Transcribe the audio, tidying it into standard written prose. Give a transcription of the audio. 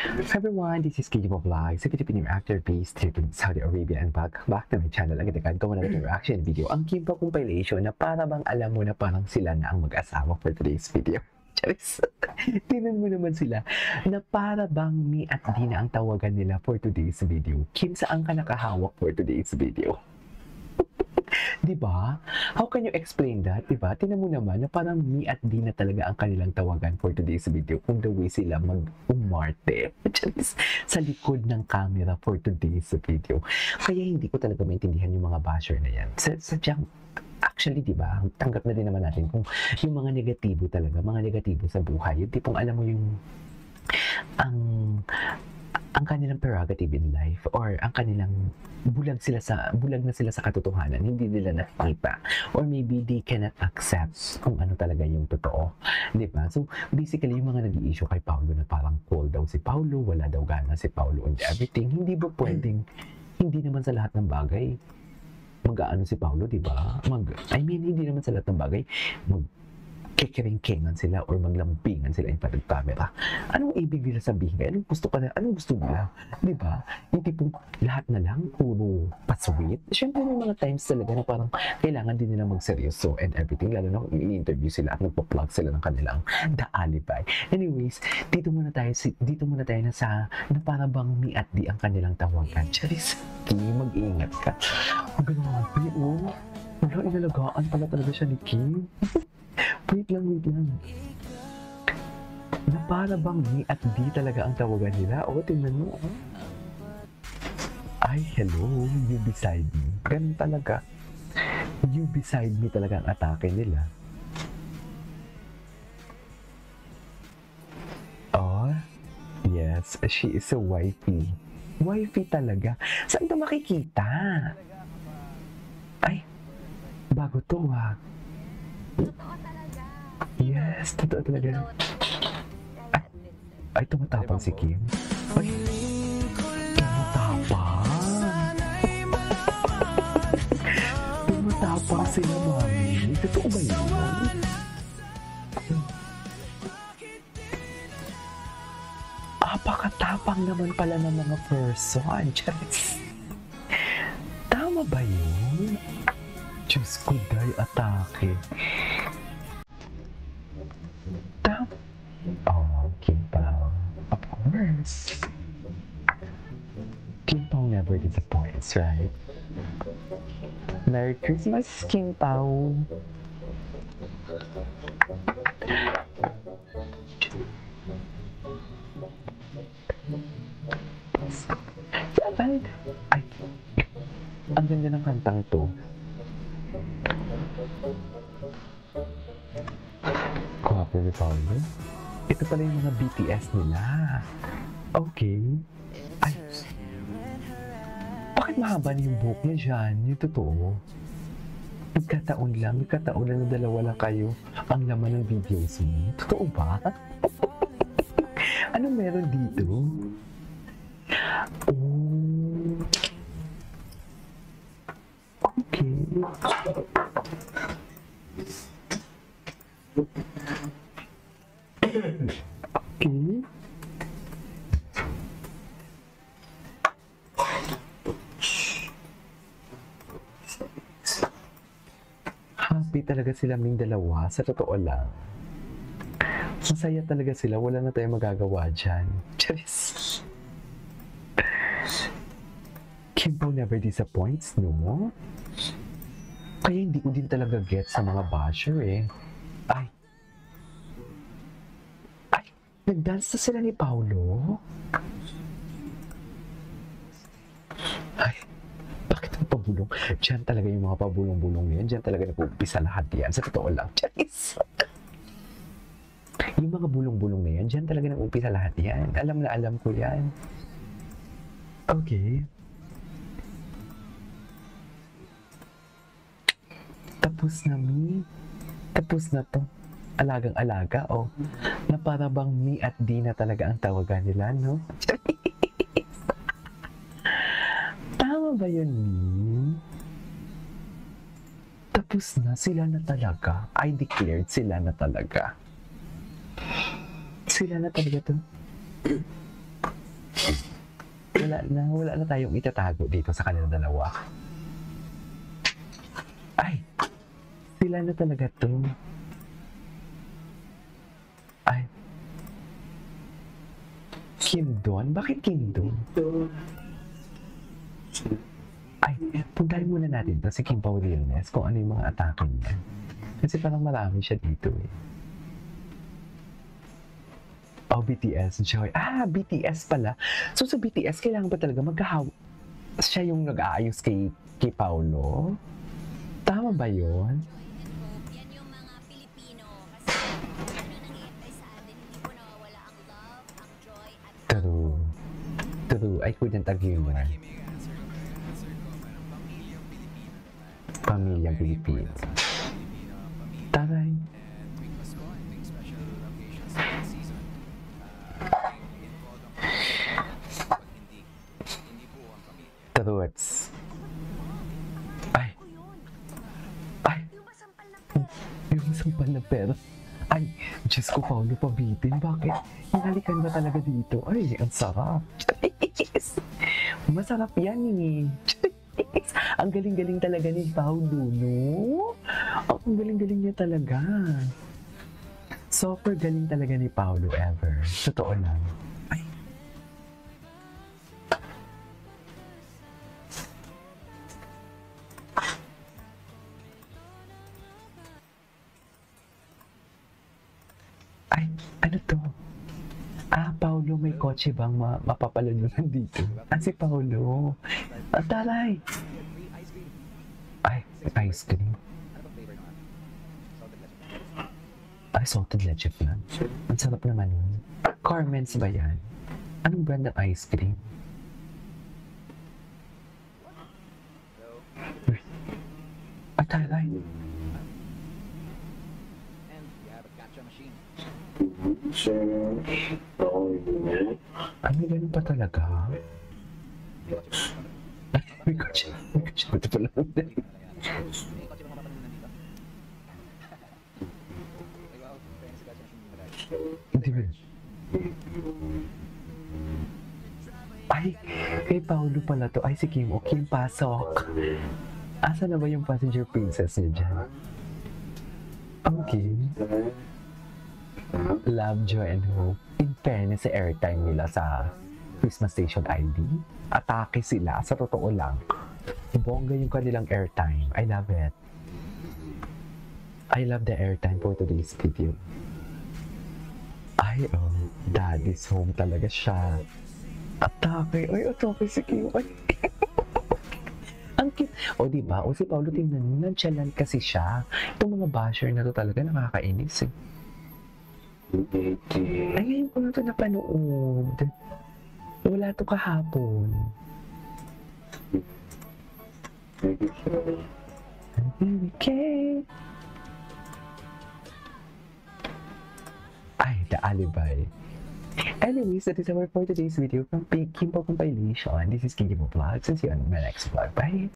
Hi everyone, this is KJ Vlog, sa Filipino actor based here in Saudi Arabia and back to my channel. Agad gawa na ng reaction video. Ang Kimpa compilation na para bang alam mo na parang sila na ang mag-asawa for today's video. Charis. Tingnan mo naman sila na para bang me at Dina ang tawagan nila for today's video. Kim, saan ka nakahawak for today's video? Diba? How can you explain that? Diba? Tingnan mo naman na parang me at Dina talaga ang kanilang tawagan for today's video kung the way sila mag-umarte sa likod ng camera for today's video. Kaya hindi ko talaga maintindihan yung mga basher na yan. Sadyang, actually, diba? Tanggap na din naman natin kung yung mga negatibo talaga, mga negatibo sa buhay. Yung tipong alam mo yung ang kanilang prerogative in life or ang kanilang bulag na sila sa katotohanan, hindi nila nakikita or maybe they cannot accept kung ano talaga yung totoo, di ba? So basically yung mga nag-i-issue kay Paolo na parang cold daw si Paolo, wala daw gana si Paolo and everything, hindi ba pwedeng hindi naman sa lahat ng bagay mag-aano si Paolo, di ba? Hindi naman sa lahat ng bagay kikiring-kingan sila or maglambingan sila in front of camera. Anong ibig nila sabihin? Anong gusto nila? Di ba? Yung tipong lahat na lang, puro pasweet. Siyempre may mga times talaga na parang kailangan din nila magseryoso and everything, lalo na kung i-interview sila at nagpa-plug sila ng kanilang The Alibi. Anyways, dito muna tayo na sa na para bang me at di ang kanilang tawagan. Charis, mag-iingat ka. Ang grabe, oh. Wala, inalagaan pala talaga siya ni Kim. Wait lang. Na para bang me at di talaga ang tawagan nila? O, tingnan mo. Ay, hello, you beside me. Ganun talaga. You beside me talaga ang atake nila. Oh, yes, she is a wifey. Wifey talaga. Saan ito makikita? Ay, bago to ah. Totoo talaga. Yes, totoo talaga. Ay, tumatapang si Kim. Ay, tumatapang sila, mami. Totoo ba yun? Apakatapang naman pala ng mga person. Tama ba yun? Diyos ko, day atake. Oh, Kim Pao. Of course. Kim Pao never disappoints, right? Merry Christmas, Kim Pao. Ay, ang ganda ng kantang to. Guwapo ni Paolo. Ito pala yung mga BTS nila. Okay. Ay. Bakit mahaba na yung buhok niya dyan? Yung totoo. Nagkataon lang na dalawa lang kayo ang laman ng videos mo. Totoo ba? Anong meron dito? Oh. Okay. Okay. Happy talaga sila ming dalawa, sa totoo lang. Masaya talaga sila, wala na tayong magagawa dyan. Charis. Kimbo never disappoints, no? Kaya hindi ko din talaga get sa mga basher eh. Ay, nag-dance na sila ni Paolo? Ay, bakit ang pabulong? Diyan talaga yung mga pabulong-bulong na yan. Diyan talaga nag-uumpisa lahat yan. Sa totoo lang. Charis! Yung mga bulong-bulong na yan, diyan talaga nag-uumpisa lahat yan. Alam na alam ko yan. Okay. Tapos na, Mi. Tapos na to. Alagang-alaga, oh. Na para bang me at Dina talaga ang tawagan nila, no? Tama ba yun, Mi? Tapos na, sila na talaga. I declared, sila na talaga. Sila na talaga to. wala na tayong itatago dito sa kanila dalawa. Ay, sila na talaga to. Ay, Kim Don? Bakit Kim Don? Ay, puntahan muna natin to si Kim Paulines kung ano yung mga atake niya. Kasi parang marami siya dito eh. Oh, BTS, Joy. Ah, BTS pala. So sa BTS, kailangan ba talaga siya yung nag-aayos kay Paulo? Tama ba yun? Yan yung mga Pilipino kasi ano nangyayari sa atin, hindi po nawawala ang love, ang joy, at True. True. I couldn't agree more. Pamilyang Pilipino. Taray. Truths. Ay. Ay. yung masampal na po. Yung sampal na pera. Ay, Diyos ko, Paulo, pabitin. Bakit? Hinalikan ba talaga dito? Ay, ang sarap. Masarap yan eh. Ang galing-galing talaga ni Paulo, no? Ang galing-galing niya talaga. Super galing talaga ni Paulo ever. Totoo lang. Ay. Ay, ano to? Ah, Paulo, may kotse bang mapapalalunan dito? Ah, si Paulo. Ang taray. Ay, ice cream. Ay, salted leche flan. Ang sarap naman yun. Carmen's ba yan? Anong brand ng ice cream? Ay, taray. Ay, may ganun pa talaga? May kotse. May kotse. Ito pala. Hindi ba? Ay, kay Paulo pala to. Ay, si Kim. O, Kim, pasok. Asa na ba yung passenger princess niya dyan? Okay. Love, Joy, and Hope. In fairness, sa airtime nila sa Christmas Station ID, atake sila. Sa totoo lang. Bongga yung kanilang airtime. I love it. I love the airtime for today's video. Ay, oh, daddy's home talaga siya. Atake. Ay, atake si Kim. Ay. Ang cute. O, diba? O, si Paulo, tingnan mo, nonchalant kasi siya. Itong mga basher na to talaga nakakainis eh. Ay, ngayon ko na ito napanood. Wala to kahapon. Okay. Ay, the alibi. Anyways, that is our for today's video from Kimpo Compilation. This is Kingy Vlogs and see you on my next vlog. Bye!